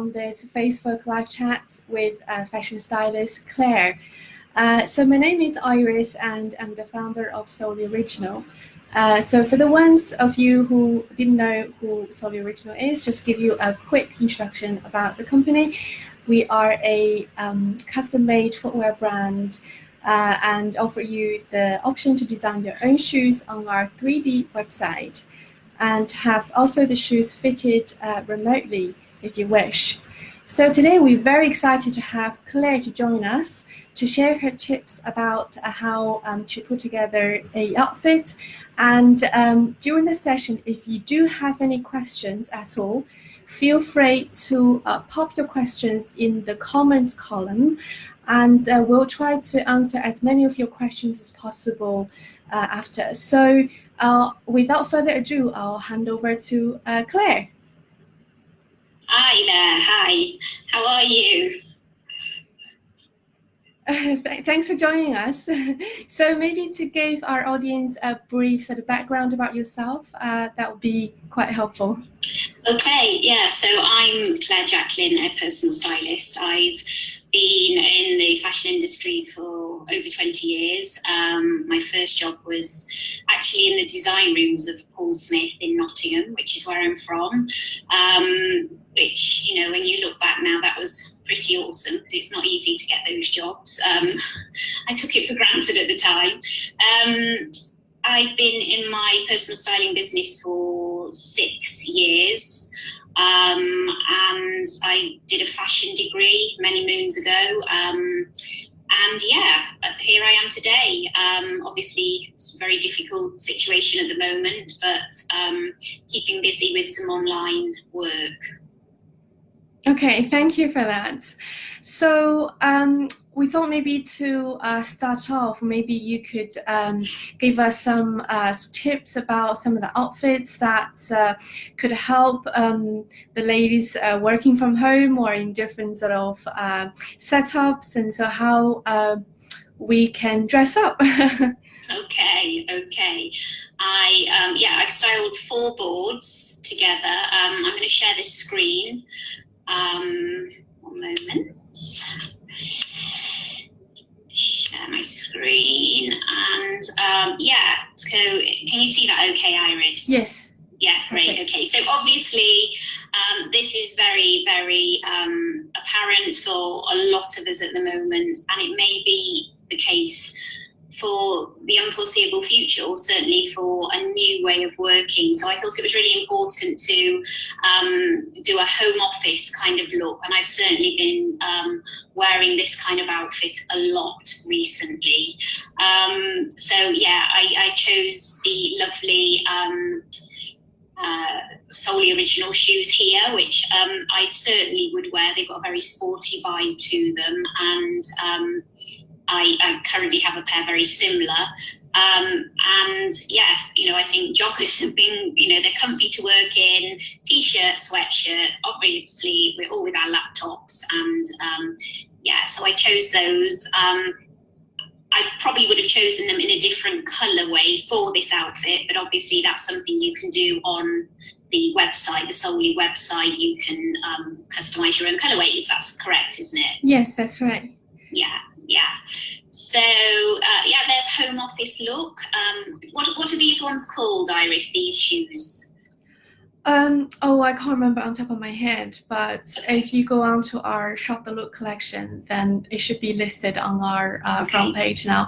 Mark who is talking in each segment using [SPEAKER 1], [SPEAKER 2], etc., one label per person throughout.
[SPEAKER 1] on this Facebook live chat with fashion stylist Claire. So my name is Iris and I'm the founder of Solely Original. So for the ones of you who didn't know who Solely Original is, just give you a quick introduction about the company. We are a custom-made footwear brand and offer you the option to design your own shoes on our 3D website, and have also the shoes fitted remotely if you wish. So today we're very excited to have Claire to join us to share her tips about how to put together an outfit. And during the session, if you do have any questions at all, feel free to pop your questions in the comments column, and we'll try to answer as many of your questions as possible after. So without further ado, I'll hand over to Claire.
[SPEAKER 2] Hi there, hi. How are you?
[SPEAKER 1] Thanks for joining us. So maybe to give our audience a brief sort of background about yourself, that would be quite helpful.
[SPEAKER 2] Okay, yeah, so I'm Claire Jacklin, a personal stylist. I've been in the fashion industry for over 20 years. My first job was actually in the design rooms of Paul Smith in Nottingham, which is where I'm from. Which, you know, when you look back now, that was pretty awesome because it's not easy to get those jobs. I took it for granted at the time. I've been in my personal styling business for 6 years, and I did a fashion degree many moons ago. And yeah, here I am today. Obviously, it's a very difficult situation at the moment, but keeping busy with some online work.
[SPEAKER 1] Okay, thank you for that. So we thought maybe to start off, maybe you could give us some tips about some of the outfits that could help the ladies working from home or in different sort of setups, and so how we can dress up.
[SPEAKER 2] Okay. I've styled 4 boards together. I'm going to share the screen. One moment. Share my screen, and so can you see that okay, Iris?
[SPEAKER 1] Yes.
[SPEAKER 2] Yeah, great.
[SPEAKER 1] Perfect.
[SPEAKER 2] Okay, so obviously this is very, very apparent for a lot of us at the moment, and it may be the case for the unforeseeable future, or certainly for a new way of working. So I thought it was really important to do a home office kind of look, and I've certainly been wearing this kind of outfit a lot recently. So yeah, I chose the lovely Solely Original shoes here, which I certainly would wear. They've got a very sporty vibe to them, and I currently have a pair very similar. And yes, you know, I think joggers have been, you know, they're comfy to work in, t-shirt, sweatshirt, obviously we're all with our laptops, and so I chose those. I probably would have chosen them in a different colourway for this outfit, but obviously that's something you can do on the website, the Solely website. You can customise your own colourways. That's correct, isn't it?
[SPEAKER 1] Yes, that's right.
[SPEAKER 2] Yeah. So there's home office look. What are these ones called, Iris? These shoes?
[SPEAKER 1] I can't remember on top of my head, but if you go on to our Shop the Look collection, then it should be listed on our front page now,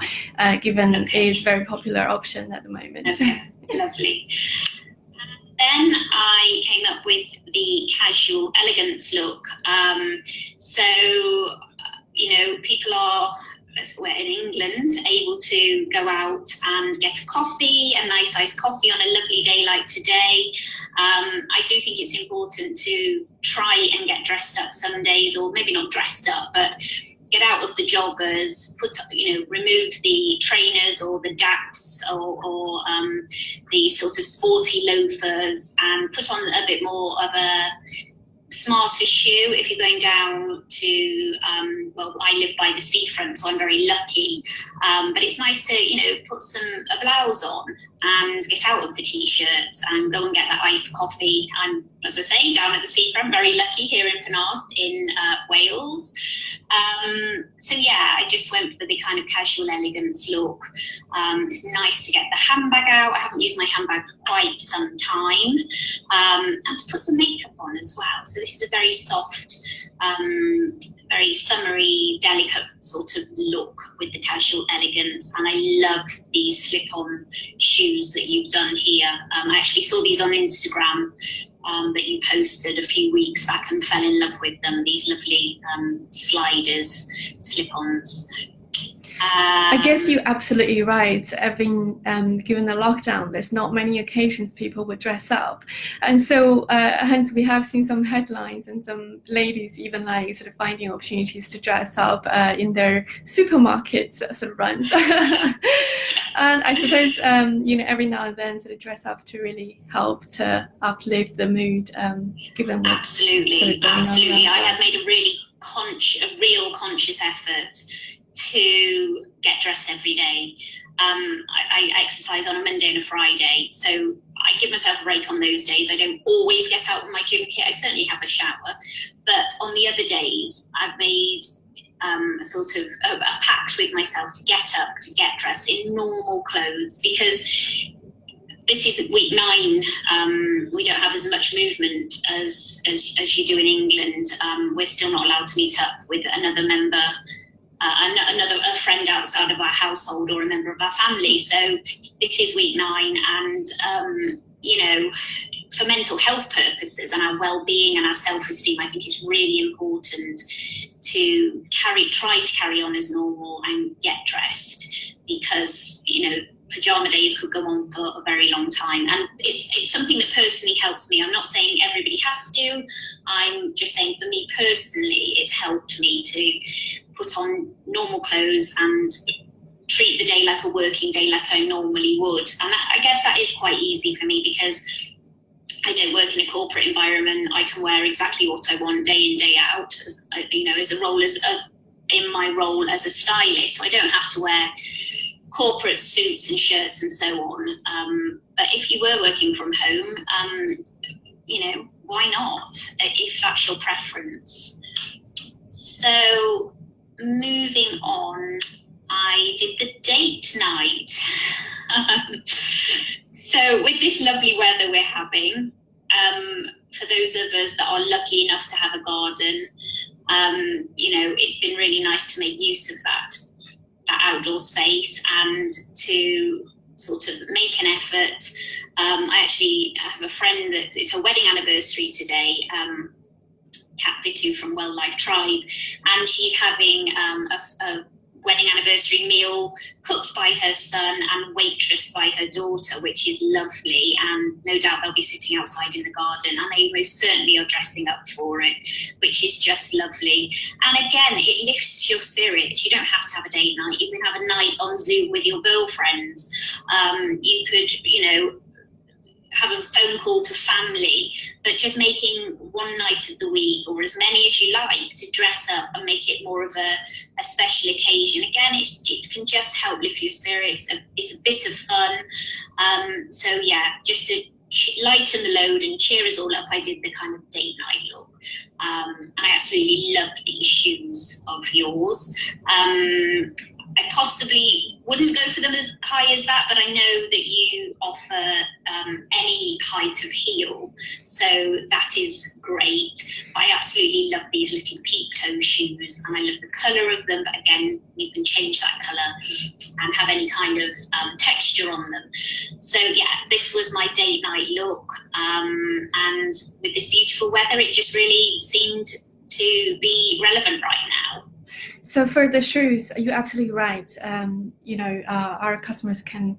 [SPEAKER 1] given it is a very popular option at the moment.
[SPEAKER 2] Okay, lovely. Then I came up with the casual elegance look. So, you know, people are, we're in England, able to go out and get a coffee, a nice iced coffee on a lovely day like today. I do think it's important to try and get dressed up some days, or maybe not dressed up, but get out of the joggers, remove the trainers or the daps or the sort of sporty loafers, and put on a bit more of a smarter shoe if you're going down to, well, I live by the seafront, so I'm very lucky. But it's nice to, put a blouse on and get out of the t-shirts and go and get that iced coffee. I'm, as I say, down at the seafront, very lucky here in Penarth in Wales. So yeah, I just went for the kind of casual elegance look. It's nice to get the handbag out. I haven't used my handbag for quite some time. And to put some makeup on as well. So this is a very soft, very summery, delicate sort of look with the casual elegance. And I love these slip-on shoes that you've done here. I actually saw these on Instagram that you posted a few weeks back and fell in love with them. These lovely sliders, slip-ons.
[SPEAKER 1] I guess you're absolutely right. Given the lockdown, there's not many occasions people would dress up, and so hence we have seen some headlines and some ladies even like sort of finding opportunities to dress up in their supermarkets sort of runs. And I suppose every now and then sort of dress up to really help to uplift the mood. Given what's
[SPEAKER 2] absolutely. I have made a real conscious effort to get dressed every day. I exercise on a Monday and a Friday, so I give myself a break on those days. I don't always get out with my gym kit. I certainly have a shower, but on the other days, I've made a sort of a pact with myself to get up, to get dressed in normal clothes, because this is week 9. We don't have as much movement as you do in England. We're still not allowed to meet up with another member, a friend outside of our household or a member of our family. So this is week 9, and for mental health purposes and our well-being and our self-esteem, I think it's really important to try to carry on as normal and get dressed, because pajama days could go on for a very long time, and it's something that personally helps me. I'm not saying everybody has to. I'm just saying for me personally, it's helped me to put on normal clothes and treat the day like a working day, like I normally would. And I guess that is quite easy for me because I don't work in a corporate environment. I can wear exactly what I want day in, day out, in my role as a stylist. So I don't have to wear corporate suits and shirts and so on. But if you were working from home, why not, if that's your preference? So moving on, I did the date night. So with this lovely weather we're having, for those of us that are lucky enough to have a garden, it's been really nice to make use of that outdoor space and to sort of make an effort. I actually have a friend that it's her wedding anniversary today, Kat Bitu from Wildlife Tribe, and she's having a wedding anniversary meal cooked by her son and waitressed by her daughter, which is lovely, and no doubt they'll be sitting outside in the garden, and they most certainly are dressing up for it, which is just lovely. And again, it lifts your spirits. You don't have to have a date night. You can have a night on Zoom with your girlfriends. You could, have a phone call to family, but just making one night of the week, or as many as you like, to dress up and make it more of a special occasion. Again, it can just help lift your spirits. It's a bit of fun. So yeah, just to lighten the load and cheer us all up, I did the kind of date night look. And I absolutely love these shoes of yours. I possibly wouldn't go for them as high as that, but I know that you offer any height of heel, so that is great. I absolutely love these little peep toe shoes, and I love the colour of them, but again, you can change that colour and have any kind of texture on them. So yeah, this was my date night look, and with this beautiful weather, it just really seemed to be relevant right now.
[SPEAKER 1] So for the shoes, you're absolutely right. Our customers can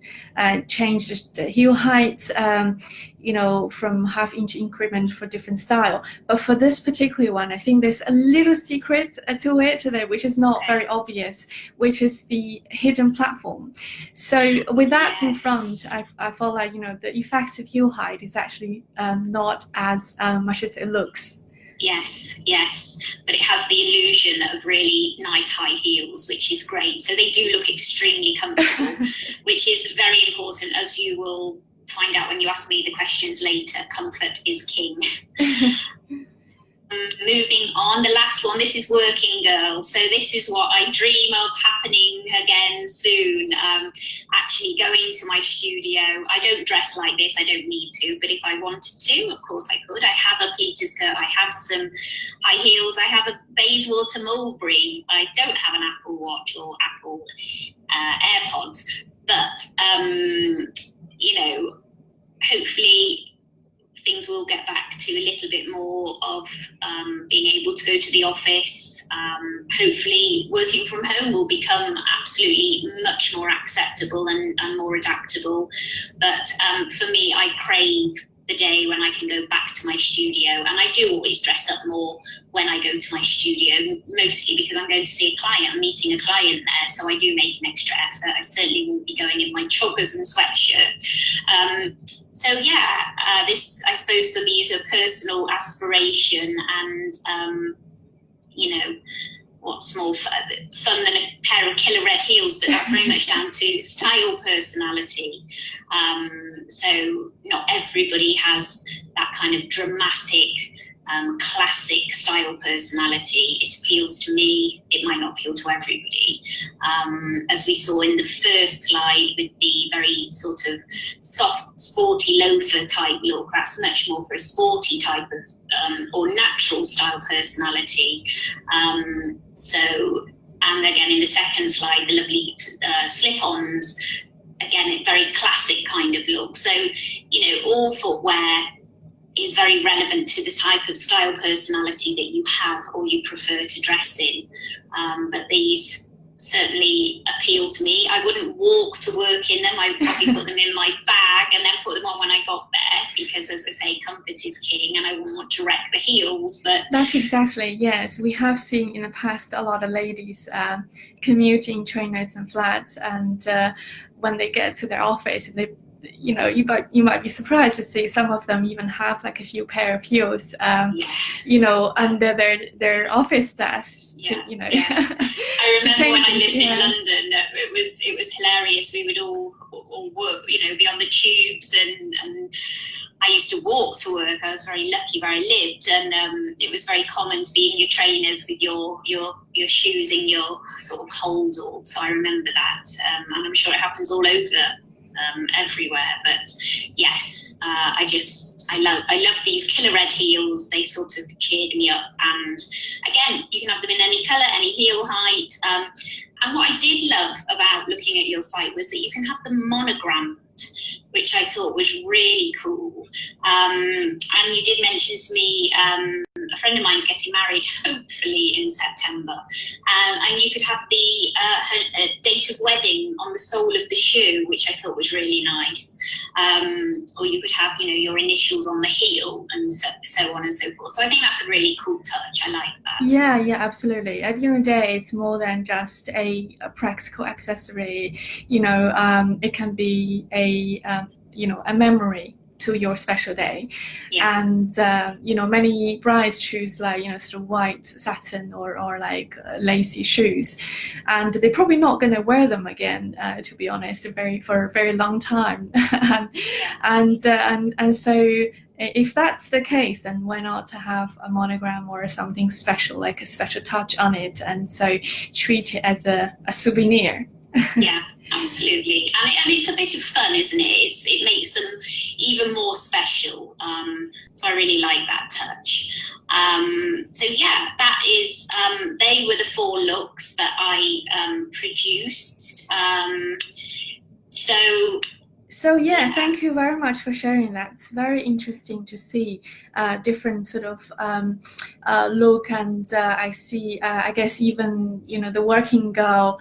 [SPEAKER 1] change the heel heights, from half-inch increment for different style. But for this particular one, I think there's a little secret to it, which is not very obvious, which is the hidden platform. So with that in front, I feel like, the effective heel height is actually not as much as it looks.
[SPEAKER 2] Yes, yes, but it has the illusion of really nice high heels, which is great. So they do look extremely comfortable, which is very important, as you will find out when you ask me the questions later. Comfort is king. Moving on, the last one, this is working girl. So this is what I dream of happening again soon. Actually going to my studio. I don't dress like this, I don't need to, but if I wanted to, of course I could. I have a pleated skirt, I have some high heels, I have a Bayswater Mulberry. I don't have an Apple Watch or Apple AirPods, but you know, hopefully things will get back to a little bit more of being able to go to the office. Hopefully working from home will become absolutely much more acceptable and more adaptable. But for me, I crave the day when I can go back to my studio, and I do always dress up more when I go to my studio, mostly because I'm going to see a client, I'm meeting a client there, so I do make an extra effort. I certainly won't be going in my joggers and sweatshirt. So yeah, this, I suppose, for me is a personal aspiration, and you know, what's more fun than a pair of killer red heels, but that's very much down to style, personality. So not everybody has that kind of dramatic, classic style personality. It appeals to me, it might not appeal to everybody. As we saw in the first slide with the very sort of soft, sporty loafer type look, that's much more for a sporty type of or natural style personality. So, and again in the second slide, the lovely slip-ons, again a very classic kind of look. So, you know, all footwear is very relevant to the type of style personality that you have or you prefer to dress in. But these certainly appeal to me. I wouldn't walk to work in them. I would probably put them in my bag and then put them on when I got there, because, as I say, comfort is king, and I wouldn't want to wreck the heels. But
[SPEAKER 1] that's exactly, yes. We have seen in the past a lot of ladies commuting trainers and flats, and when they get to their office, they, you know, you might be surprised to see some of them even have like a few pair of heels, you know, under their office desk. You know,
[SPEAKER 2] I remember when I lived in London, it was hilarious. We would all work, you know, be on the tubes, and I used to walk to work. I was very lucky where I lived, and it was very common to be in your trainers with your shoes in your sort of hold all. So I remember that, and I'm sure it happens all over. Everywhere, but yes, I love these killer red heels. They sort of cheered me up, and again, you can have them in any color, any heel height. And what I did love about looking at your site was that you can have them monogrammed, which I thought was really cool. And you did mention to me a friend of mine's getting married, hopefully in September, and you could have the her date of wedding on the sole of the shoe, which I thought was really nice. Or you could have, you know, your initials on the heel, and so on and so forth. So I think that's a really cool touch. I like that.
[SPEAKER 1] Yeah, absolutely. At the end of the day, it's more than just a practical accessory. You know, it can be a memory to your special day. And you know, many brides choose like, you know, sort of white satin or like lacy shoes, and they're probably not going to wear them again, to be honest, for a very long time. and so if that's the case, then why not to have a monogram or something special, like a special touch on it, and so treat it as a souvenir.
[SPEAKER 2] Yeah, absolutely. And it's a bit of fun, isn't it? It makes them even more special. So I really like that touch. So yeah, that is, they were the 4 looks that I produced. So yeah,
[SPEAKER 1] thank you very much for sharing that. It's very interesting to see different sort of look, and I see, I guess even, you know, the working girl,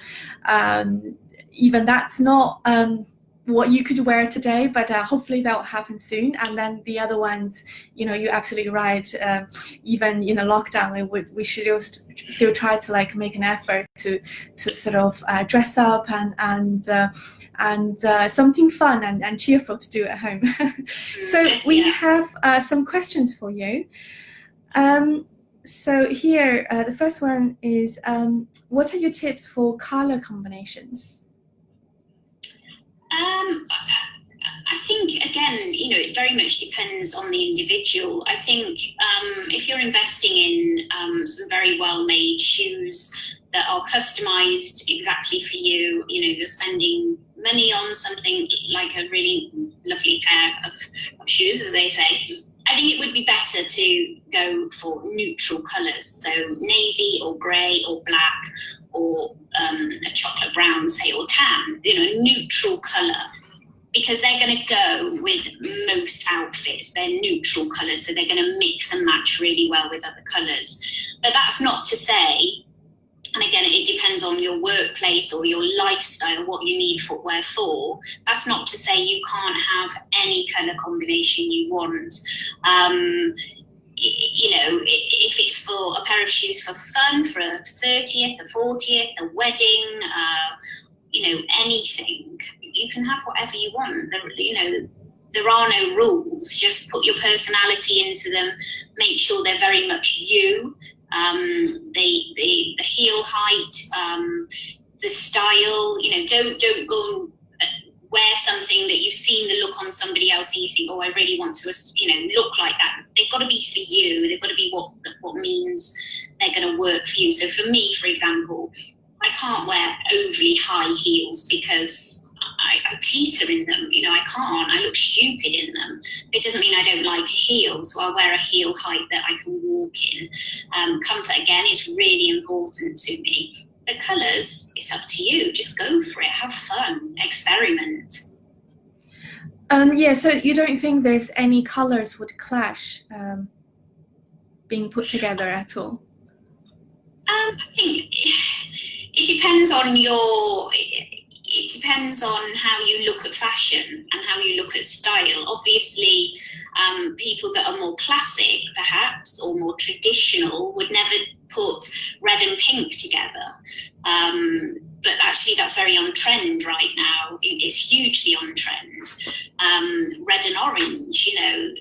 [SPEAKER 1] even that's not what you could wear today, but hopefully that will happen soon. And then the other ones, you know, you're absolutely right. Even in the lockdown, we should still try to like make an effort to sort of dress up and something fun and cheerful to do at home. So we have some questions for you. So here, the first one is, what are your tips for color combinations?
[SPEAKER 2] I think, again, it very much depends on the individual. I think if you're investing in some very well-made shoes that are customized exactly for you, you're spending money on something like a really lovely pair of shoes, as they say. I think it would be better to go for neutral colours, so navy or grey or black or a chocolate brown, say, or tan, neutral colour, because they're going to go with most outfits. They're neutral colours, so they're going to mix and match really well with other colours. But that's not to say, and again, it depends on your workplace or your lifestyle, what you need footwear for. That's not to say you can't have any colour combination you want. If it's for a pair of shoes for fun, for a 30th, a 40th, a wedding, anything, you can have whatever you want. There are no rules. Just put your personality into them. Make sure they're very much you. The heel height, the style. Don't go wear something that you've seen the look on somebody else and you think, oh, I really want to, look like that. They've got to be for you. They've got to be what means they're going to work for you. So for me, for example, I can't wear overly high heels because I teeter in them. I can't. I look stupid in them. It doesn't mean I don't like a heel, so I wear a heel height that I can walk in. Comfort, again, is really important to me. The colours, it's up to you. Just go for it. Have fun. Experiment.
[SPEAKER 1] Yeah, so you don't think there's any colors would clash being put together at all?
[SPEAKER 2] I think it depends on it depends on how you look at fashion and how you look at style. Obviously, people that are more classic, perhaps, or more traditional would never put red and pink together. But actually, that's very on trend right now. It's hugely on trend. Red and orange,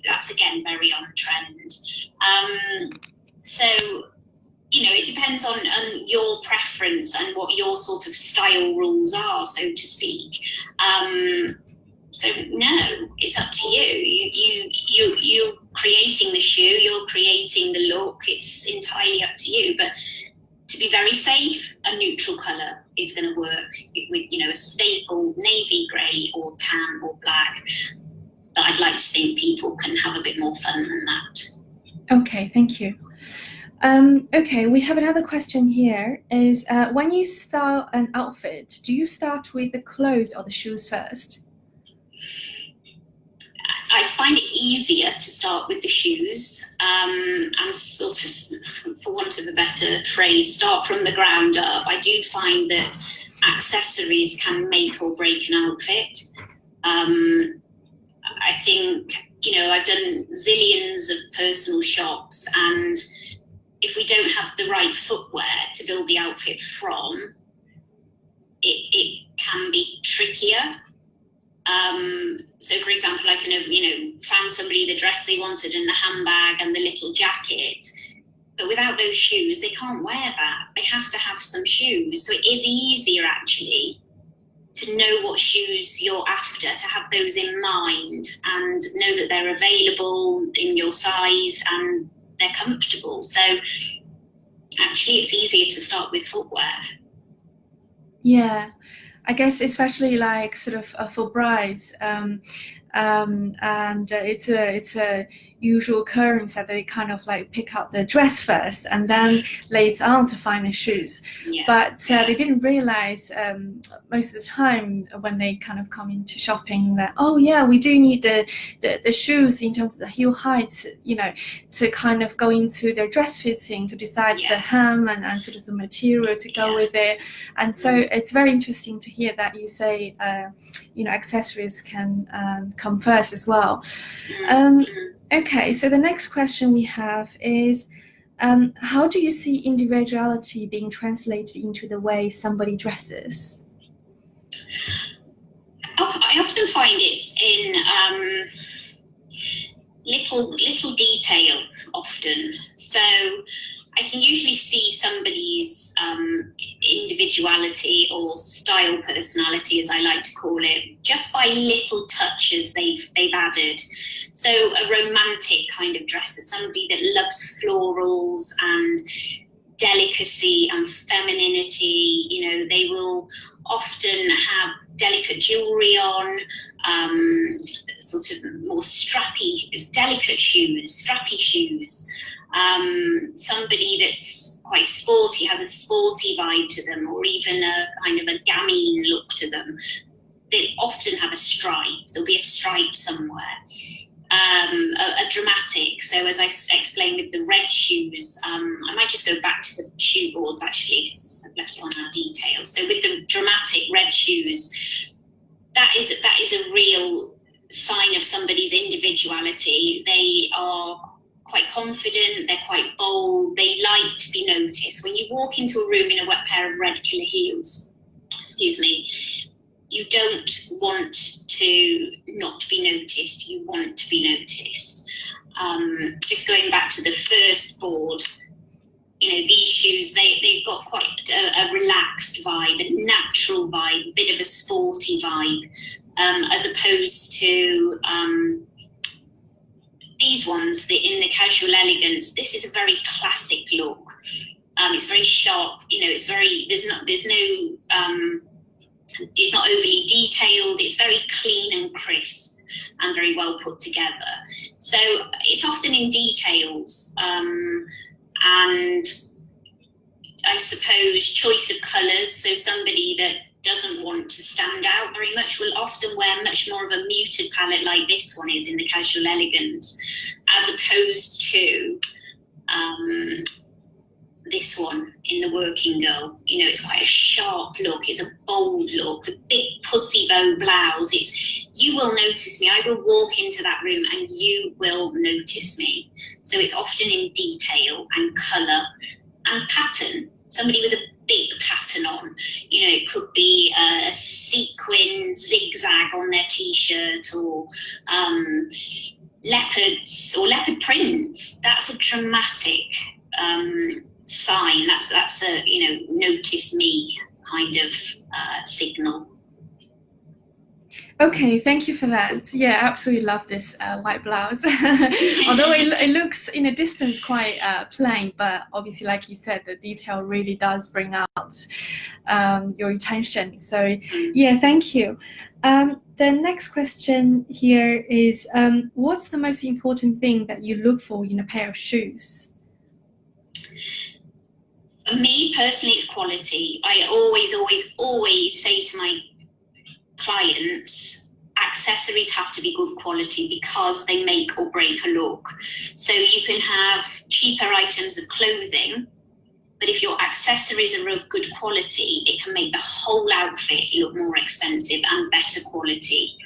[SPEAKER 2] that's again very on trend. So, it depends on your preference and what your sort of style rules are, so to speak. So no, it's up to you. You're creating the shoe, you're creating the look. It's entirely up to you. But to be very safe, a neutral colour is going to work with, a staple navy grey or tan or black. But I'd like to think people can have a bit more fun than that.
[SPEAKER 1] Okay, thank you. Okay, we have another question here. Is when you style an outfit, do you start with the clothes or the shoes first?
[SPEAKER 2] I find it easier to start with the shoes and sort of, for want of a better phrase, start from the ground up. I do find that accessories can make or break an outfit. I think, I've done zillions of personal shops, and if we don't have the right footwear to build the outfit from, it can be trickier. So, for example, I can have, found somebody the dress they wanted and the handbag and the little jacket, but without those shoes, they can't wear that. They have to have some shoes. So it is easier, actually, to know what shoes you're after, to have those in mind and know that they're available in your size and they're comfortable. So actually it's easier to start with footwear.
[SPEAKER 1] Yeah, I guess especially like sort of for brides, and it's a usual occurrence that they kind of like pick up the dress first and then later on to find the shoes. Yeah. But they didn't realize most of the time when they kind of come into shopping that, oh yeah, we do need the shoes in terms of the heel height, to kind of go into their dress fitting, to decide the hem and sort of the material to go with it. And so it's very interesting to hear that you say accessories can come first as well. Okay, so the next question we have is, how do you see individuality being translated into the way somebody dresses?
[SPEAKER 2] I often find it's in little detail. often. So I can usually see somebody's individuality or style personality, as I like to call it, just by little touches they've added. So a romantic kind of dresser, somebody that loves florals and delicacy and femininity. You know, they will often have delicate jewelry on, sort of more strappy, delicate shoes, strappy shoes. Somebody that's quite sporty, has a sporty vibe to them, or even a kind of a gamine look to them. They often have a stripe. There'll be a stripe somewhere. A dramatic. So as I explained with the red shoes, I might just go back to the shoe boards actually, because I've left it on our details. So with the dramatic red shoes, that is a real sign of somebody's individuality. They are quite confident, they're quite bold, they like to be noticed. When you walk into a room in a wet pair of red killer heels, excuse me, you don't want to not be noticed, you want to be noticed. Just going back to the first board, you know, these shoes, they've got quite a relaxed vibe, a natural vibe, a bit of a sporty vibe, as opposed to these ones, in the casual elegance. This is a very classic look. It's very sharp, you know, it's very, it's not overly detailed, it's very clean and crisp and very well put together. So it's often in details, and I suppose choice of colours. So somebody that doesn't want to stand out very much will often wear much more of a muted palette like this one is in the casual elegance, as opposed to this one in the working girl. You know, it's quite a sharp look, it's a bold look, a big pussy bow blouse. You will notice me. I will walk into that room and you will notice me. So it's often in detail and colour and pattern. Somebody with a big pattern on, you know, it could be a sequin zigzag on their t-shirt, or leopards or leopard prints. That's a dramatic sign. That's a, you know, notice me kind of signal.
[SPEAKER 1] Okay, thank you for that. Yeah, I absolutely love this white blouse. Although it looks in a distance quite plain, but obviously, like you said, the detail really does bring out your attention. So yeah, thank you. The next question here is, what's the most important thing that you look for in a pair of shoes?
[SPEAKER 2] For me personally, it's quality. I always say to my clients, accessories have to be good quality because they make or break a look. So you can have cheaper items of clothing, but if your accessories are of good quality, it can make the whole outfit look more expensive and better quality.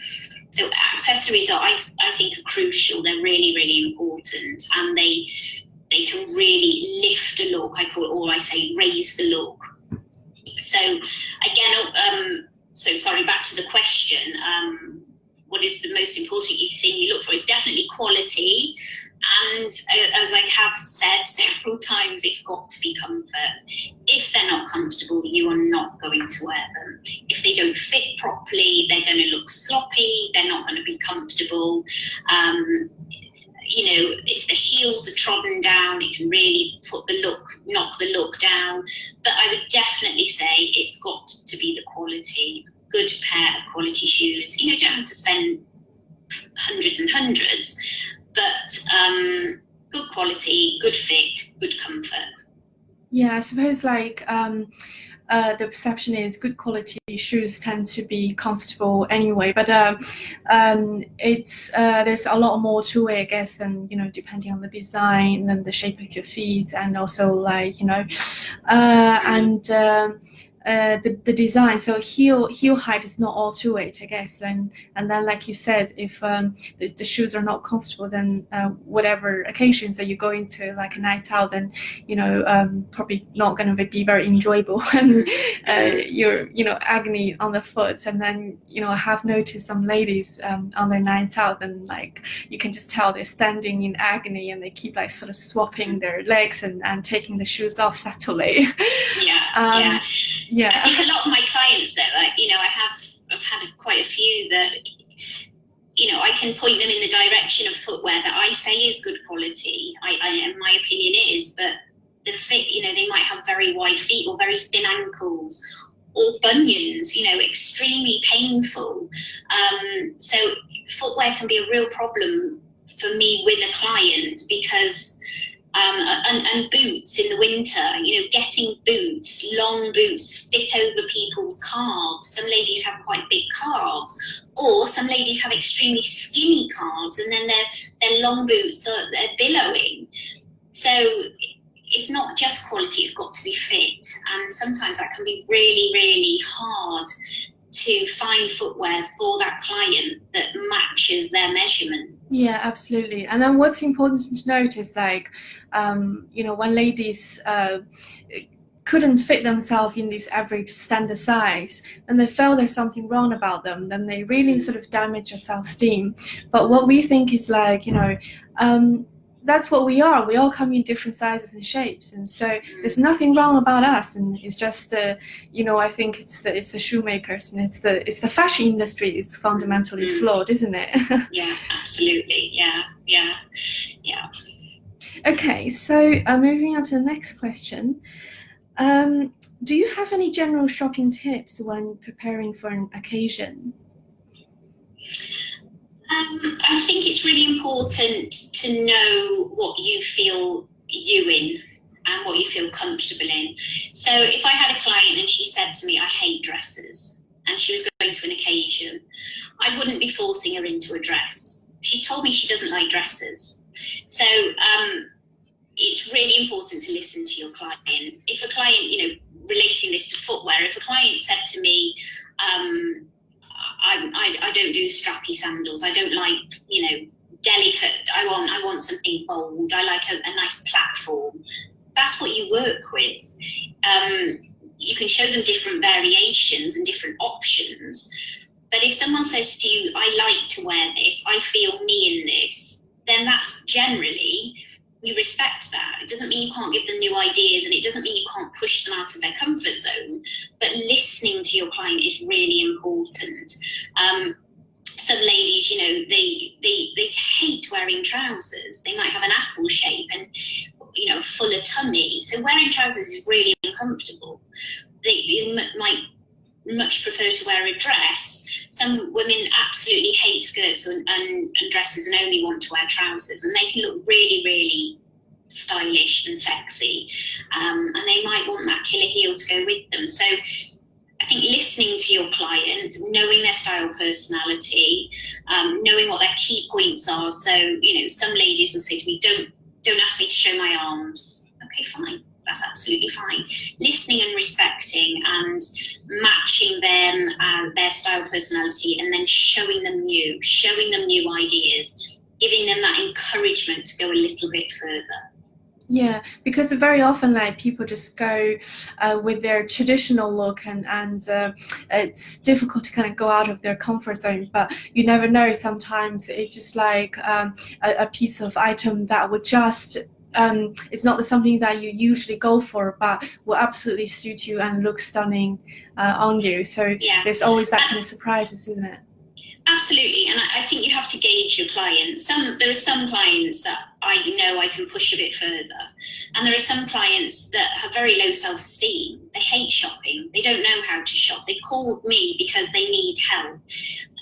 [SPEAKER 2] So accessories are, I think, are crucial. They're really, really important, and they can really lift a look. I say raise the look. So again, so sorry, back to the question. What is the most important thing you look for? Is definitely quality. And as I have said several times, it's got to be comfort. If they're not comfortable, you are not going to wear them. If they don't fit properly, they're going to look sloppy. They're not going to be comfortable. You know, if the heels are trodden down, it can really knock the look down. But I would definitely say it's got to be the quality. Good pair of quality shoes. You know, you don't have to spend hundreds and hundreds, but good quality, good fit, good comfort.
[SPEAKER 1] Yeah, I suppose like the perception is good quality shoes tend to be comfortable anyway, but it's there's a lot more to it, I guess, than, you know, depending on the design and the shape of your feet, and also like, you know, and the design. So heel height is not all to it, I guess. And then, like you said, if the shoes are not comfortable, then whatever occasions that you go into, like a night out, then probably not going to be very enjoyable. And you're agony on the foot. And then I have noticed some ladies on their night out, and like you can just tell they're standing in agony, and they keep like sort of swapping their legs and taking the shoes off subtly.
[SPEAKER 2] Yeah. I think a lot of my clients, though, I've had quite a few that, I can point them in the direction of footwear that I say is good quality. In my opinion, it is, but the fit, they might have very wide feet or very thin ankles or bunions, extremely painful. So footwear can be a real problem for me with a client, because and boots in the winter, getting boots, long boots, fit over people's calves. Some ladies have quite big calves, or some ladies have extremely skinny calves, and then their long boots they're billowing. So it's not just quality, it's got to be fit. And sometimes that can be really, really hard to find footwear for that client that matches their measurements.
[SPEAKER 1] Yeah, absolutely. And then what's important to note is like, when ladies couldn't fit themselves in this average standard size, and they feel there's something wrong about them, then they really sort of damage your self-esteem. But what we think is like, that's what we are. We all come in different sizes and shapes, and so there's nothing wrong about us. And it's just, I think it's the shoemakers, and it's the fashion industry is fundamentally flawed, isn't it?
[SPEAKER 2] Yeah, absolutely. Yeah.
[SPEAKER 1] Okay, so moving on to the next question. Do you have any general shopping tips when preparing for an occasion?
[SPEAKER 2] I think it's really important to know what you feel you in and what you feel comfortable in. So if I had a client and she said to me, I hate dresses, and she was going to an occasion, I wouldn't be forcing her into a dress. She's told me she doesn't like dresses. So it's really important to listen to your client. If a client, relating this to footwear, if a client said to me, I don't do strappy sandals, I don't like, delicate, I want something bold, I like a nice platform, that's what you work with. You can show them different variations and different options, but if someone says to you, I like to wear this, I feel me in this, then that's generally, you respect that. It doesn't mean you can't give them new ideas, and it doesn't mean you can't push them out of their comfort zone, but listening to your client is really important. Some ladies, they hate wearing trousers. They might have an apple shape and, a fuller tummy. So wearing trousers is really uncomfortable. They might much prefer to wear a dress. Some women absolutely hate skirts and dresses and only want to wear trousers, and they can look really, really stylish and sexy, and they might want that killer heel to go with them. So I think listening to your client, knowing their style, personality, knowing what their key points are. So, some ladies will say to me, don't ask me to show my arms. Okay, fine. That's absolutely fine. Listening and respecting and matching them, their style, personality, and then showing them new ideas, giving them that encouragement to go a little bit further.
[SPEAKER 1] Yeah, because very often, like, people just go with their traditional look, and it's difficult to kind of go out of their comfort zone. But you never know. Sometimes it's just like a piece of item that would just it's not something that you usually go for, but will absolutely suit you and look stunning on you. So there's always that kind of surprises, isn't it?
[SPEAKER 2] Absolutely, and I think you have to gauge your clients. There are some clients that I know I can push a bit further, and there are some clients that have very low self-esteem. They hate shopping. They don't know how to shop. They called me because they need help.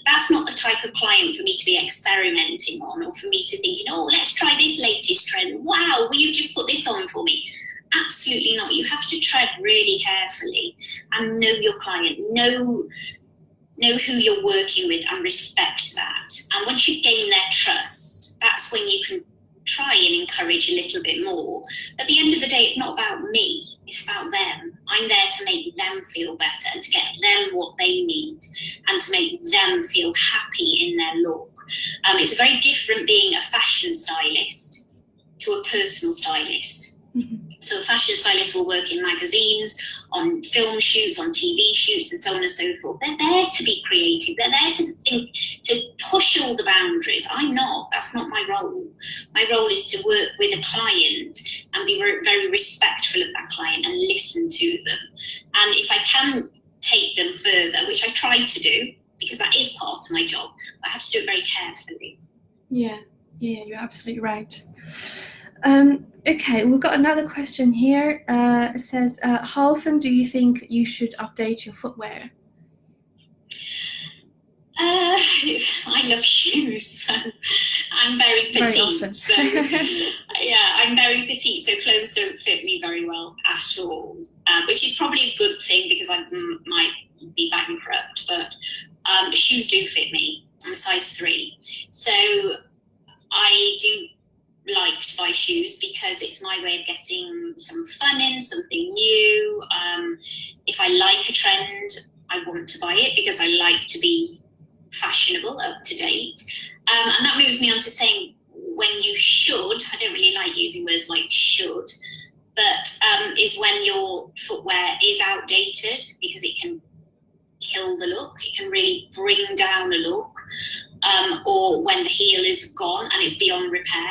[SPEAKER 2] That's not the type of client for me to be experimenting on, or for me to thinking, oh, let's try this latest trend. Wow, will you just put this on for me? Absolutely not. You have to tread really carefully and know your client, know who you're working with, and respect that. And once you gain their trust, that's when you can try and encourage a little bit more. At the end of the day, it's not about me, it's about them. I'm there to make them feel better and to get them what they need and to make them feel happy in their look. It's very different being a fashion stylist to a personal stylist.
[SPEAKER 1] Mm-hmm.
[SPEAKER 2] So a fashion stylist will work in magazines, on film shoots, on TV shoots, and so on and so forth. They're there to be creative. They're there to think, to push all the boundaries. I'm not. That's not my role. My role is to work with a client and be very respectful of that client and listen to them. And if I can take them further, which I try to do, because that is part of my job, I have to do it very carefully.
[SPEAKER 1] Yeah, you're absolutely right. Okay, we've got another question here. It says, how often do you think you should update your footwear?
[SPEAKER 2] I love shoes, so I'm very petite.
[SPEAKER 1] Very often.
[SPEAKER 2] So yeah, I'm very petite, so clothes don't fit me very well at all, which is probably a good thing because I might be bankrupt, but shoes do fit me. I'm a size 3. So I do like to buy shoes because it's my way of getting some fun in, something new. If I like a trend, I want to buy it because I like to be fashionable, up to date. And that moves me on to saying when you should, I don't really like using words like should, but is when your footwear is outdated because it can kill the look, it can really bring down a look, or when the heel is gone and it's beyond repair.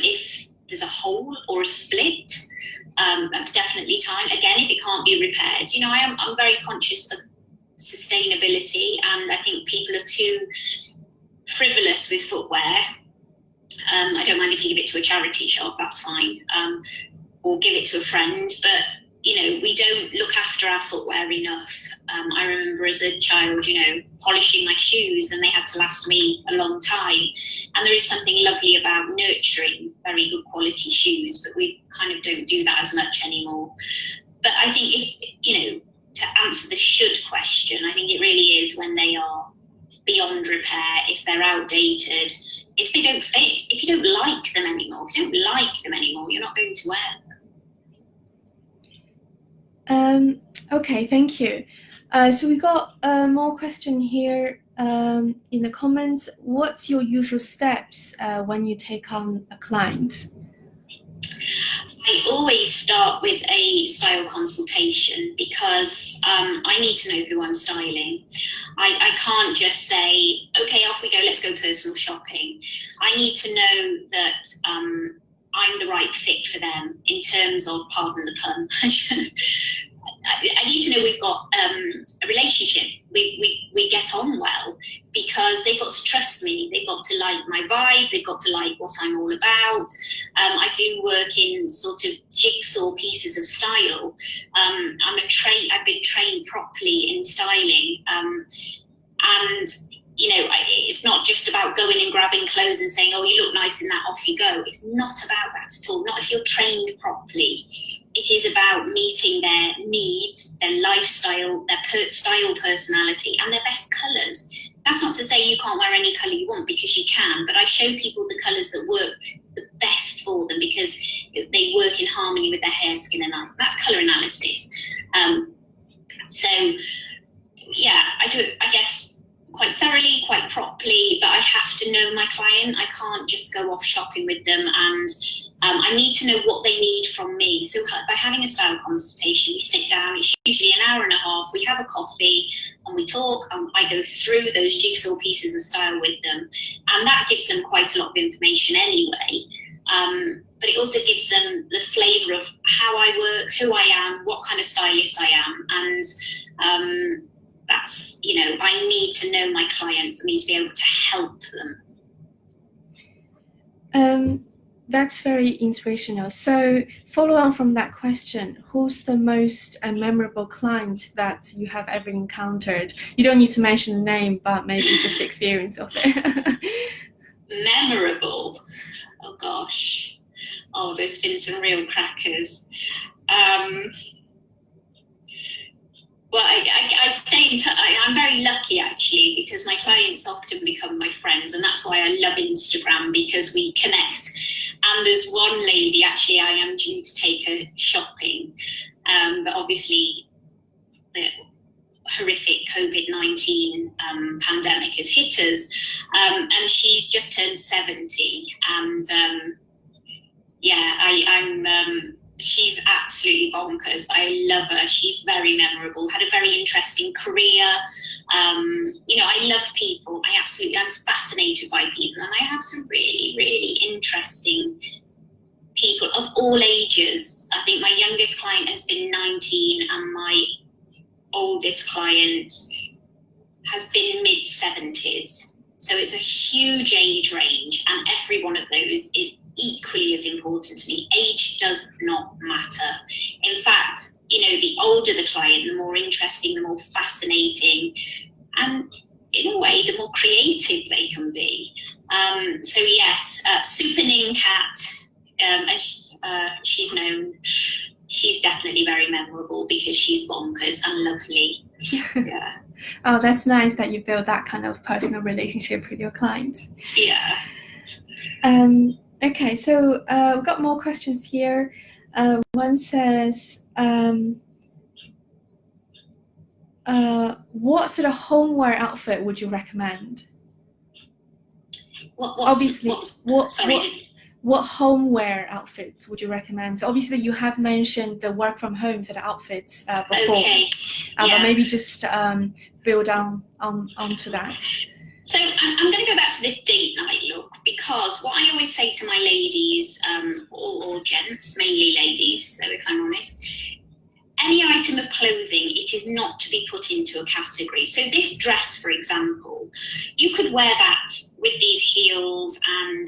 [SPEAKER 2] If there's a hole or a split, that's definitely time. Again, if it can't be repaired, I'm very conscious of sustainability, and I think people are too frivolous with footwear. I don't mind if you give it to a charity shop, that's fine, or give it to a friend, but we don't look after our footwear enough. I remember as a child, polishing my shoes, and they had to last me a long time. And there is something lovely about nurturing very good quality shoes, but we kind of don't do that as much anymore. But I think if, to answer the should question, I think it really is when they are beyond repair, if they're outdated, if they don't fit, if you don't like them anymore, you're not going to wear them.
[SPEAKER 1] Okay, thank you. So we got more question here in the comments. What's your usual steps when you take on a client?
[SPEAKER 2] I always start with a style consultation because I need to know who I'm styling. I can't just say, okay, off we go, let's go personal shopping. I need to know that I'm the right fit for them in terms of, pardon the pun, I need to know we've got a relationship. We get on well because they've got to trust me. They've got to like my vibe. They've got to like what I'm all about. I do work in sort of jigsaw pieces of style. I've been trained properly in styling, and it's not just about going and grabbing clothes and saying, oh, you look nice in that, off you go. It's not about that at all. Not if you're trained properly. It is about meeting their needs, their lifestyle, their style personality, and their best colours. That's not to say you can't wear any colour you want, because you can, but I show people the colours that work the best for them because they work in harmony with their hair, skin and eyes. That's colour analysis. So, yeah, I do it, I guess, quite thoroughly, quite properly, but I have to know my client. I can't just go off shopping with them, and I need to know what they need from me. So by having a style consultation, we sit down, it's usually an hour and a half, we have a coffee and we talk, and I go through those jigsaw pieces of style with them, and that gives them quite a lot of information anyway. But it also gives them the flavour of how I work, who I am, what kind of stylist I am, and that's, I need to know my client for me to be able to help them.
[SPEAKER 1] That's very inspirational. So follow on from that question, who's the most memorable client that you have ever encountered? You don't need to mention the name, but maybe just the experience of it.
[SPEAKER 2] Memorable? Oh gosh. Oh, there's been some real crackers. Well, I stay in touch. I'm very lucky, actually, because my clients often become my friends, and that's why I love Instagram, because we connect. And there's one lady, actually, I am due to take her shopping, but obviously the horrific COVID-19 pandemic has hit us, and she's just turned 70, and she's absolutely bonkers. I love her. She's very memorable, had a very interesting career. I love people. I'm fascinated by people, and I have some really, really interesting people of all ages. I think my youngest client has been 19, and my oldest client has been mid-70s. So it's a huge age range, and every one of those is equally as important to me. Age does not matter. In fact, the older the client, the more interesting, the more fascinating, and in a way, the more creative they can be. So yes, Super Ning Cat, as she's known, she's definitely very memorable because she's bonkers and lovely. Yeah.
[SPEAKER 1] Oh, that's nice that you build that kind of personal relationship with your client.
[SPEAKER 2] Yeah.
[SPEAKER 1] Okay, so we've got more questions here. One says, what sort of homeware outfit would you recommend? What homeware outfits would you recommend? So obviously you have mentioned the work from home sort of outfits before.
[SPEAKER 2] Okay.
[SPEAKER 1] But maybe just build onto that.
[SPEAKER 2] So I'm going to go back to this date night look, because what I always say to my ladies, or gents, mainly ladies, though if I'm honest, any item of clothing, it is not to be put into a category. So this dress, for example, you could wear that with these heels and,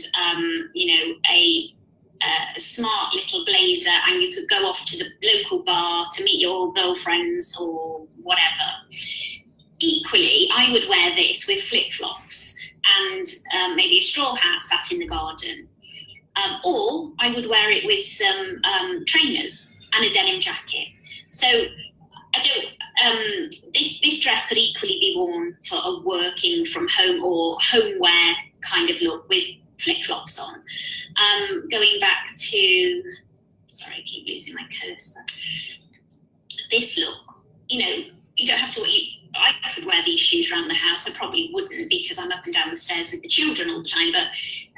[SPEAKER 2] a smart little blazer, and you could go off to the local bar to meet your girlfriends or whatever. Equally, I would wear this with flip-flops and maybe a straw hat sat in the garden. Or I would wear it with some trainers and a denim jacket. So this dress could equally be worn for a working from home or homeware kind of look with flip-flops on. Going back to, sorry, I keep losing my cursor. This look, you don't have to, I could wear these shoes around the house. I probably wouldn't, because I'm up and down the stairs with the children all the time. But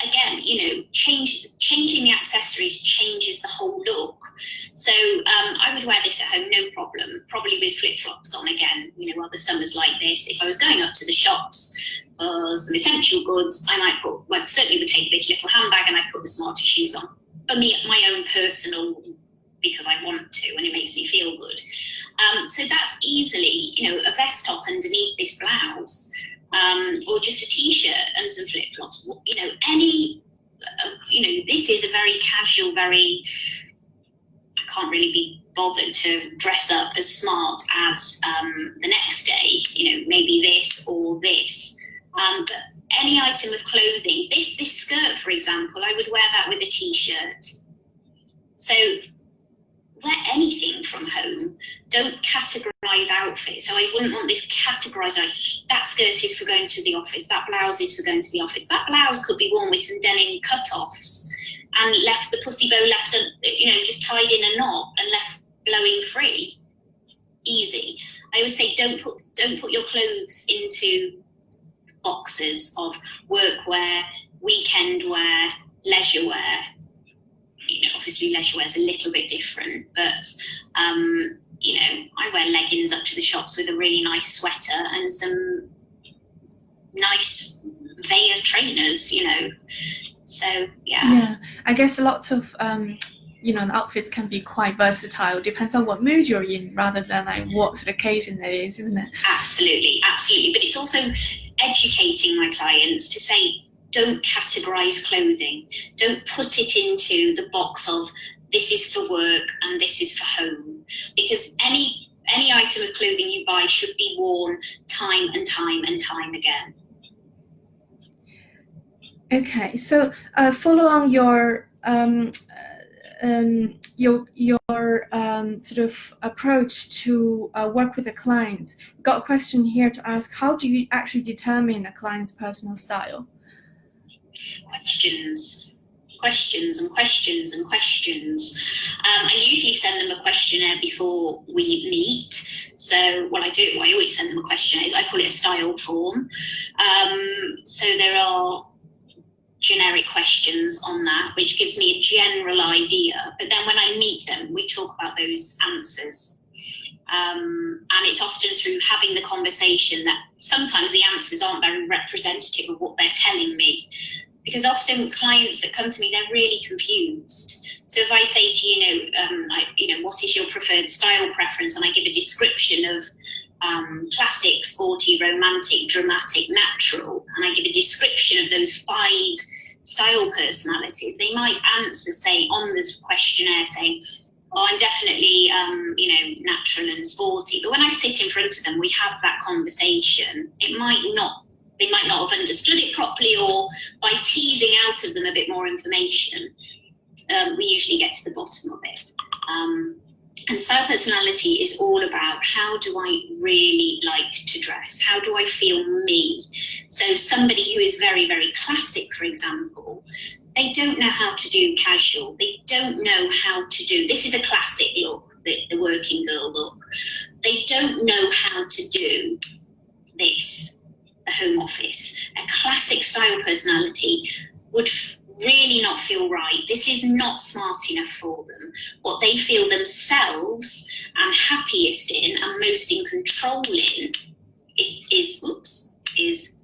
[SPEAKER 2] again, changing the accessories changes the whole look. So I would wear this at home, no problem, probably with flip-flops on again, while the summer's like this. If I was going up to the shops for some essential goods, I certainly would take this little handbag and I'd put the smarter shoes on. For me, my own personal, because I want to and it makes me feel good. So that's easily, a vest top underneath this blouse, or just a t-shirt and some flip-flops. This is a very casual, I can't really be bothered to dress up as smart as the next day, maybe this or this. But any item of clothing, this skirt, for example, I would wear that with a t-shirt. So wear anything from home. Don't categorize outfits. So I wouldn't want this categorized. That skirt is for going to the office. That blouse is for going to the office. That blouse could be worn with some denim cut-offs and left the pussy bow left, just tied in a knot and left blowing free. Easy. I always say don't put your clothes into boxes of workwear, weekend wear, leisure wear. Obviously leisure wear is a little bit different, but I wear leggings up to the shops with a really nice sweater and some nice Veya trainers, So yeah,
[SPEAKER 1] I guess a lot of the outfits can be quite versatile. Depends on what mood you're in, rather than like what sort of occasion it is, isn't it?
[SPEAKER 2] Absolutely. But it's also educating my clients to say, don't categorize clothing. Don't put it into the box of this is for work and this is for home, because any item of clothing you buy should be worn time and time and time again.
[SPEAKER 1] Okay, so follow on your sort of approach to work with the clients. Got a question here to ask: how do you actually determine a client's personal style?
[SPEAKER 2] questions and questions and questions. I usually send them a questionnaire before we meet. So what I do, I always send them a questionnaire. I call it a style form. So there are generic questions on that, which gives me a general idea. But then when I meet them, we talk about those answers. And it's often through having the conversation that sometimes the answers aren't very representative of what they're telling me. Because often clients that come to me, they're really confused. So if I say to you, what is your preferred style preference? And I give a description of classic, sporty, romantic, dramatic, natural, and I give a description of those 5 style personalities, they might answer, say, on this questionnaire saying, oh, I'm definitely, natural and sporty. But when I sit in front of them, we have that conversation. They might not have understood it properly, or by teasing out of them a bit more information, we usually get to the bottom of it. And style personality is all about, how do I really like to dress? How do I feel me? So somebody who is very, very classic, for example, they don't know how to do casual. They don't know how to do, this is a classic look, the working girl look. They don't know how to do this, the home office. A classic style personality would really not feel right. This is not smart enough for them. What they feel themselves and happiest in and most in control in is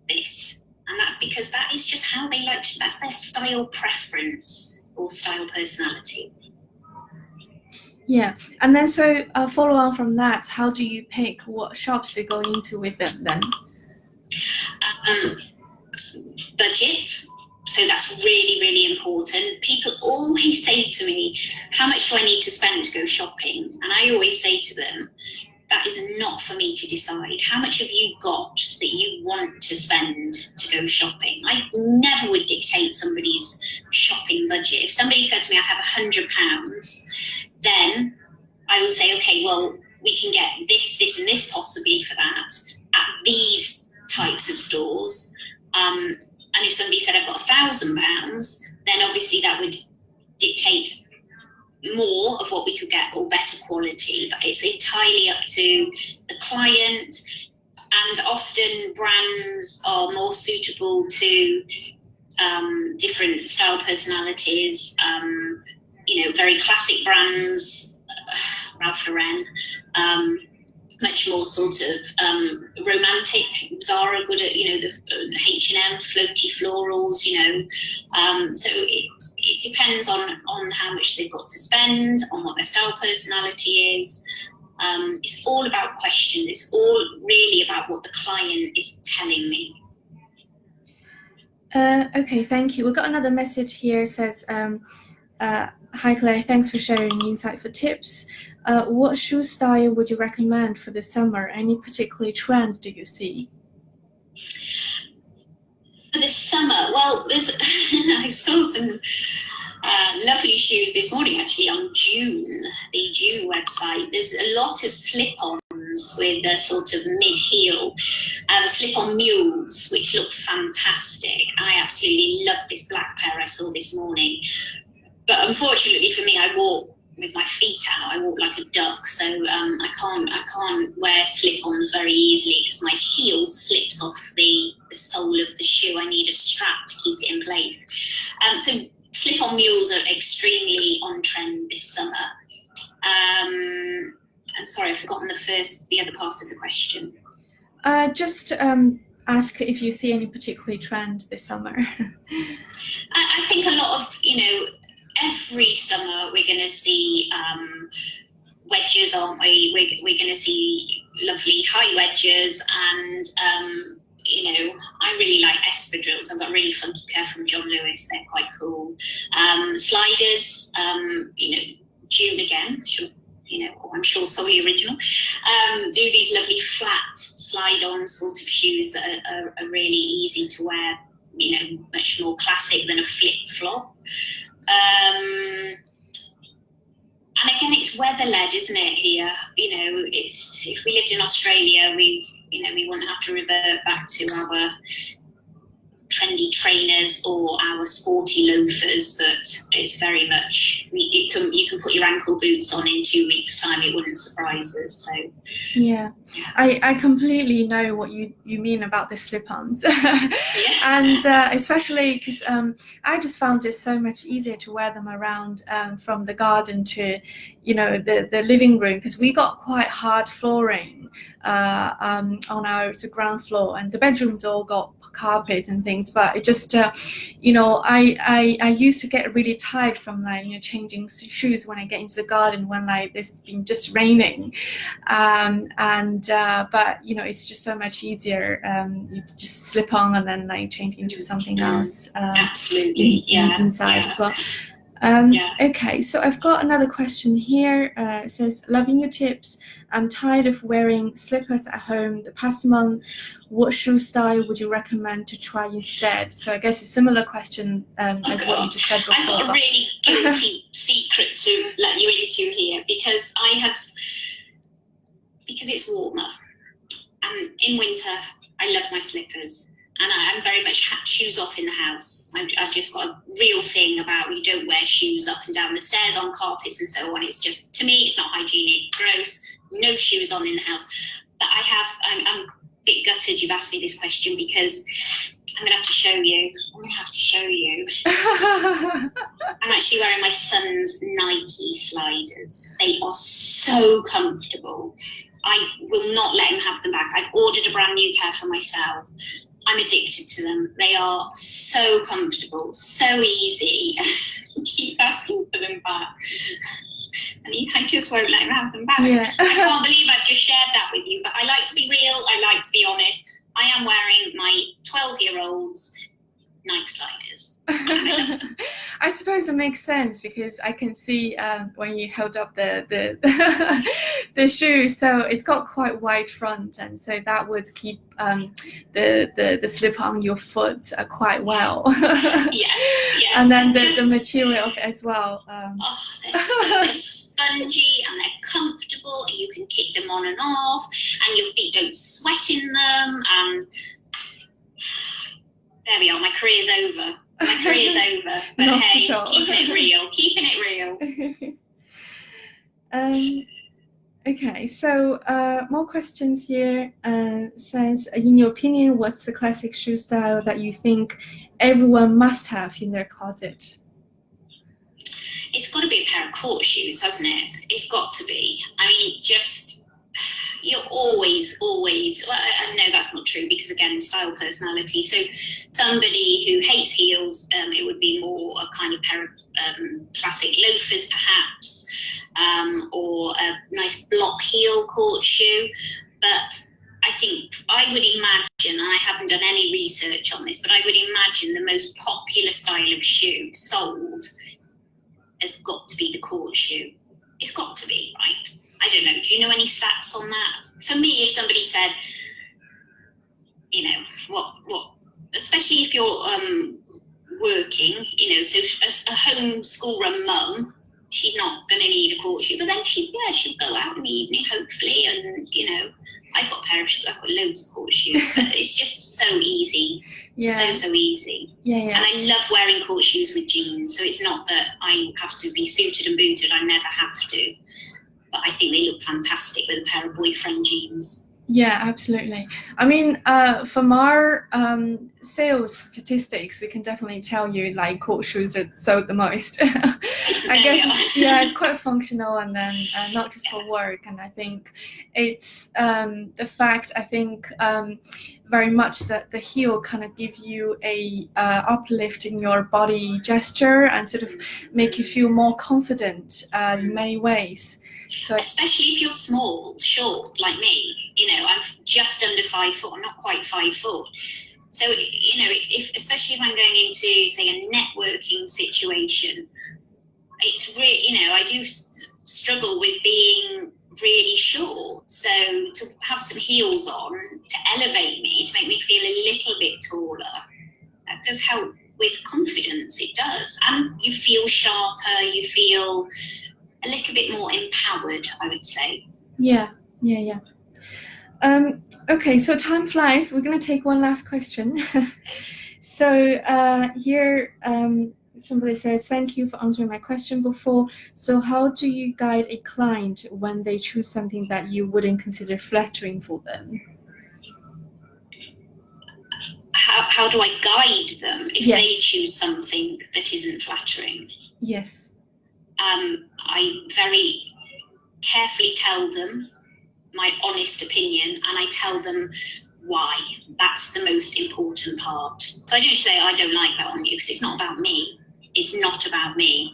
[SPEAKER 2] this. And that's because that is just how they like to, that's their style preference or style personality.
[SPEAKER 1] Yeah, and then so follow on from that, how do you pick what shops to go into with them then?
[SPEAKER 2] Budget. So that's really, really important. People always say to me, how much do I need to spend to go shopping? And I always say to them, that is not for me to decide. How much have you got that you want to spend to go shopping? I never would dictate somebody's shopping budget. If somebody said to me, I have £100, then I would say, okay, well, we can get this, this, and this possibly for that at these types of stores. And if somebody said I've got £1,000, then obviously that would dictate more of what we could get or better quality. But it's entirely up to the client, and often brands are more suitable to different style personalities. Very classic brands, Ralph Lauren. Much more sort of romantic. Zara good at, the H&M, floaty florals, so it depends on how much they've got to spend, on what their style personality is. It's all about questions. It's all really about what the client is telling me.
[SPEAKER 1] Okay, thank you. We've got another message here. It says, hi Claire, thanks for sharing insightful tips. What shoe style would you recommend for the summer? Any particular trends do you see?
[SPEAKER 2] For the summer, well, I saw some lovely shoes this morning actually on the June website. There's a lot of slip-ons with a sort of mid-heel, slip-on mules, which look fantastic. I absolutely love this black pair I saw this morning. But unfortunately for me, I walk with my feet out. I walk like a duck, so I can't wear slip-ons very easily because my heel slips off the sole of the shoe. I need a strap to keep it in place. So slip-on mules are extremely on trend this summer. And sorry, I've forgotten the other part of the question.
[SPEAKER 1] Just ask if you see any particular trend this summer.
[SPEAKER 2] I think a lot of, every summer we're going to see wedges, aren't we? We're going to see lovely high wedges, and I really like espadrilles. I've got a really funky pair from John Lewis. They're quite cool. Sliders, June again. I'm sure Solly Original do these lovely flat slide-on sort of shoes that are really easy to wear. Much more classic than a flip-flop. And again, it's weather-led, isn't it? Here, if we lived in Australia, we wouldn't have to revert back to our trendy trainers or our sporty loafers, but it's very much, you can put your ankle boots on in 2 weeks' time. It wouldn't surprise us. So
[SPEAKER 1] yeah. I completely know what you mean about the slip-ons. And especially because I just found it so much easier to wear them around from the garden to, you know, the living room, because we got quite hard flooring on our ground floor, and the bedrooms all got carpet and things, but it just you know, I used to get really tired from like, you know, changing shoes when I get into the garden when like it's been just raining, but you know, it's just so much easier. You just slip on and then like change into something else.
[SPEAKER 2] Absolutely.
[SPEAKER 1] Inside as well. Okay, so I've got another question here. It says, loving your tips. I'm tired of wearing slippers at home the past months. What shoe style would you recommend to try instead? So I guess a similar question as what you just said before.
[SPEAKER 2] I've got a really guilty secret to let you into here, because it's warmer. And in winter, I love my slippers. And I'm very much shoes off in the house. I've just got a real thing about you don't wear shoes up and down the stairs on carpets and so on. It's just, to me, it's not hygienic, gross, no shoes on in the house. But I'm a bit gutted you've asked me this question, because I'm going to have to show you. I'm actually wearing my son's Nike sliders. They are so comfortable. I will not let him have them back. I've ordered a brand new pair for myself. I'm addicted to them. They are so comfortable, so easy. He keeps asking for them back. And I just won't let him have them back. Yeah. I can't believe I've just shared that with you, but I like to be real. I like to be honest. I am wearing my 12-year-old's Nike sliders.
[SPEAKER 1] I suppose it makes sense, because I can see when you held up the the shoe, so it's got quite wide front, and so that would keep the slip on your foot quite well. Yes. And then the material of it as well.
[SPEAKER 2] They're spongy and they're comfortable, and you can kick them on and off, and your feet don't sweat in them. And there we are. My career's over. But hey, keeping it real.
[SPEAKER 1] Okay, so more questions here. Says, in your opinion, what's the classic shoe style that you think everyone must have in their closet?
[SPEAKER 2] It's got to be a pair of court shoes, hasn't it? It's got to be. I mean, you're always, well, I know that's not true, because again, style, personality. So somebody who hates heels, it would be more a kind of pair of classic loafers perhaps, or a nice block heel court shoe. But I think I would imagine, and I haven't done any research on this, but I would imagine the most popular style of shoe sold has got to be the court shoe. It's got to be, right? I don't know. Do you know any stats on that? For me, if somebody said, you know, what, especially if you're working, you know, so a home school run mum, she's not going to need a court shoe, but then she'll go out in the evening, hopefully, and you know, I've got loads of court shoes, but it's just so easy. So easy. And I love wearing court shoes with jeans, so it's not that I have to be suited and booted. I never have to. But I think they look fantastic with a pair of boyfriend jeans.
[SPEAKER 1] Yeah, absolutely. I mean, from our sales statistics, we can definitely tell you like court shoes are sold the most. I guess it's quite functional, and then not just for work. And I think it's the fact, I think very much that the heel kind of give you a uplift in your body gesture and sort of make you feel more confident in many ways. So,
[SPEAKER 2] especially if you're small, short like me, you know, I'm just under 5 foot, I'm not quite 5 foot. So, you know, especially if I'm going into, say, a networking situation, it's really, you know, I do struggle with being really short. So to have some heels on to elevate me, to make me feel a little bit taller, that does help with confidence. It does. And you feel sharper, you feel a little bit more empowered, I would say.
[SPEAKER 1] Yeah. Okay, so time flies. We're going to take one last question. So here somebody says, thank you for answering my question before. So how do you guide a client when they choose something that you wouldn't consider flattering for them?
[SPEAKER 2] How do I guide them if
[SPEAKER 1] Yes.
[SPEAKER 2] they choose something that isn't flattering?
[SPEAKER 1] Yes.
[SPEAKER 2] I very carefully tell them my honest opinion, and I tell them why. That's the most important part. So I don't say, I don't like that on you, because it's not about me. It's not about me.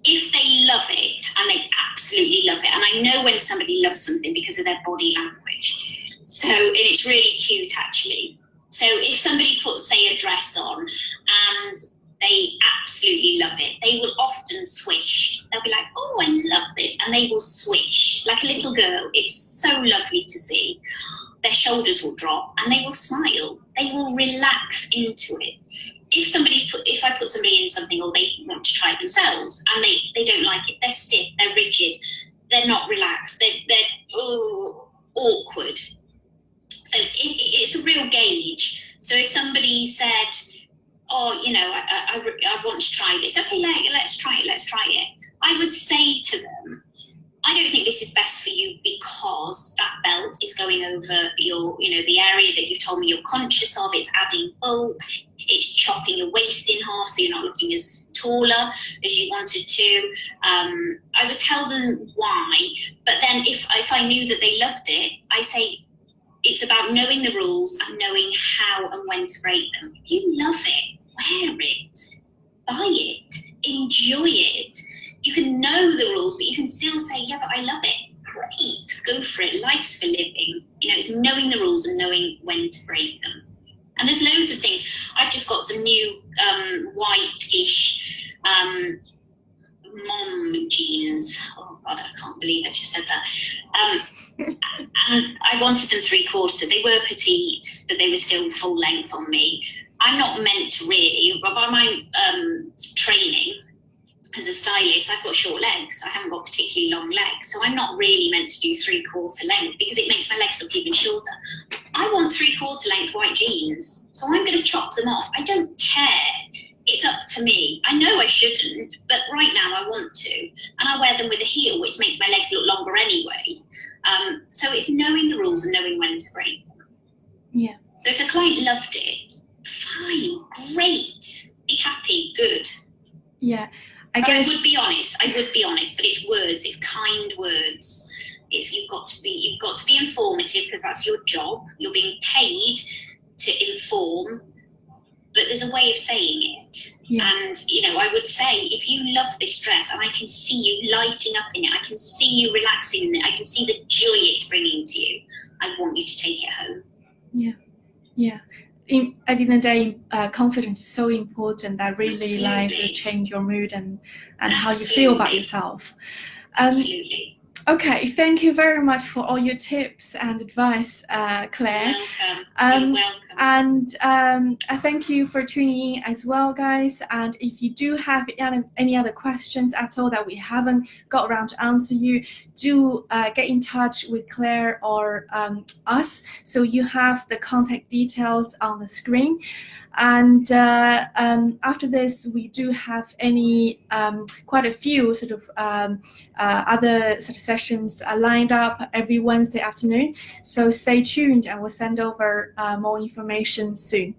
[SPEAKER 2] If they love it, and they absolutely love it, and I know when somebody loves something because of their body language. So, and it's really cute actually. So if somebody puts, say, a dress on and they absolutely love it, they will often swish. They'll be like, oh, I love this. And they will swish like a little girl. It's so lovely to see. Their shoulders will drop and they will smile. They will relax into it. If I put somebody in something, or they want to try it themselves and they don't like it, they're stiff, they're rigid, they're not relaxed, they're awkward. So it's a real gauge. So if somebody said, oh, I want to try this, okay, let's try it. I would say to them, I don't think this is best for you because that belt is going over the area that you've told me you're conscious of. It's adding bulk. It's chopping your waist in half, so you're not looking as taller as you wanted to. I would tell them why, but then if I knew that they loved it, I say it's about knowing the rules and knowing how and when to break them. If you love it, wear it, buy it, enjoy it. You can know the rules, but you can still say, yeah, but I love it. Great, go for it. Life's for living. It's knowing the rules and knowing when to break them. And there's loads of things. I've just got some new white-ish mom jeans. Oh God, I can't believe I just said that. And I wanted them 3/4. They were petite, but they were still full length on me. I'm not meant to really, but by my training as a stylist, I've got short legs. I haven't got particularly long legs. So I'm not really meant to do 3/4 length because it makes my legs look even shorter. I want 3/4 length white jeans. So I'm going to chop them off. I don't care. It's up to me. I know I shouldn't, but right now I want to. And I wear them with a heel, which makes my legs look longer anyway. So it's knowing the rules and knowing when to break them.
[SPEAKER 1] Yeah.
[SPEAKER 2] So if a client loved it, fine, great, be happy, good.
[SPEAKER 1] Yeah.
[SPEAKER 2] I would be honest, but it's words, it's kind words. You've got to be informative because that's your job. You're being paid to inform, but there's a way of saying it. Yeah. And I would say, if you love this dress and I can see you lighting up in it, I can see you relaxing in it, I can see the joy it's bringing to you, I want you to take it home.
[SPEAKER 1] Yeah. At the end of the day, confidence is so important that really change your mood and how you feel about yourself.
[SPEAKER 2] Absolutely.
[SPEAKER 1] Okay, thank you very much for all your tips and advice, Claire.
[SPEAKER 2] You're welcome.
[SPEAKER 1] And I thank you for tuning in as well, guys. And if you do have any other questions at all that we haven't got around to answer you, do get in touch with Claire or us. So you have the contact details on the screen. And after this, we do have quite a few sort of other sort of sessions lined up every Wednesday afternoon. So stay tuned, and we'll send over more information soon.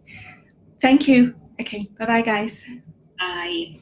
[SPEAKER 1] Thank you. Okay, bye-bye, guys.
[SPEAKER 2] Bye.